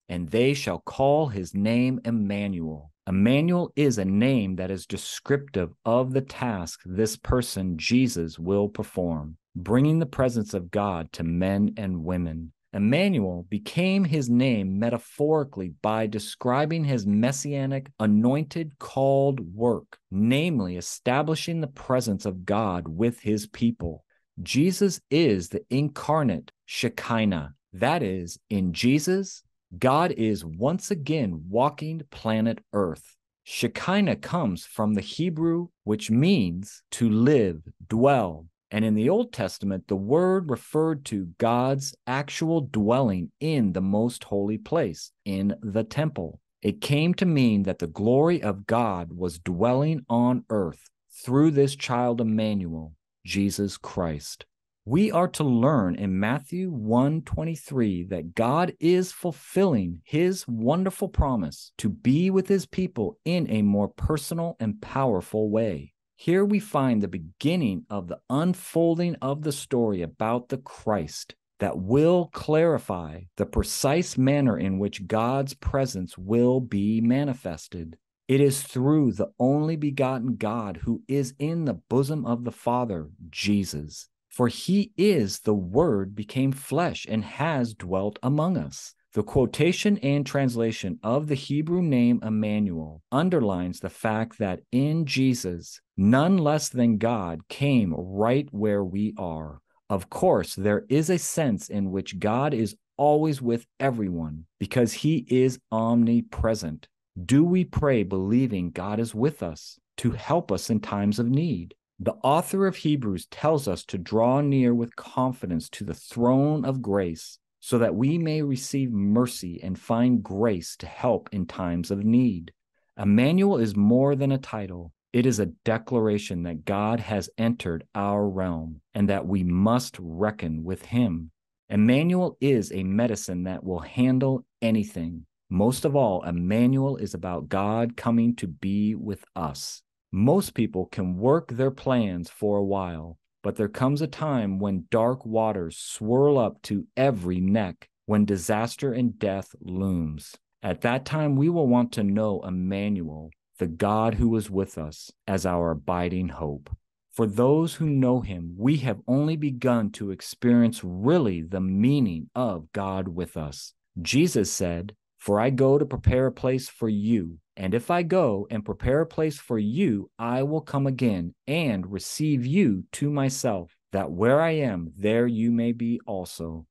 and they shall call his name Immanuel. Immanuel is a name that is descriptive of the task this person, Jesus, will perform, bringing the presence of God to men and women. Immanuel became his name metaphorically by describing his messianic, anointed, called work, namely establishing the presence of God with his people. Jesus is the incarnate Shekinah. That is, in Jesus, God is once again walking planet Earth. Shekinah comes from the Hebrew, which means to live, dwell. And in the Old Testament, the word referred to God's actual dwelling in the most holy place, in the temple. It came to mean that the glory of God was dwelling on earth through this child Immanuel, Jesus Christ. We are to learn in Matthew 1:23 that God is fulfilling his wonderful promise to be with his people in a more personal and powerful way. Here we find the beginning of the unfolding of the story about the Christ that will clarify the precise manner in which God's presence will be manifested. It is through the only begotten God who is in the bosom of the Father, Jesus. For he is the Word became flesh and has dwelt among us. The quotation and translation of the Hebrew name Immanuel underlines the fact that in Jesus, none less than God came right where we are. Of course, there is a sense in which God is always with everyone because he is omnipresent. Do we pray believing God is with us to help us in times of need? The author of Hebrews tells us to draw near with confidence to the throne of grace so that we may receive mercy and find grace to help in times of need. Immanuel is more than a title. It is a declaration that God has entered our realm and that we must reckon with him. Immanuel is a medicine that will handle anything. Most of all, Immanuel is about God coming to be with us. Most people can work their plans for a while, but there comes a time when dark waters swirl up to every neck, when disaster and death looms. At that time, we will want to know Immanuel, the God who is with us, as our abiding hope. For those who know him, we have only begun to experience really the meaning of God with us. Jesus said, "For I go to prepare a place for you. And if I go and prepare a place for you, I will come again and receive you to myself, that where I am, there you may be also."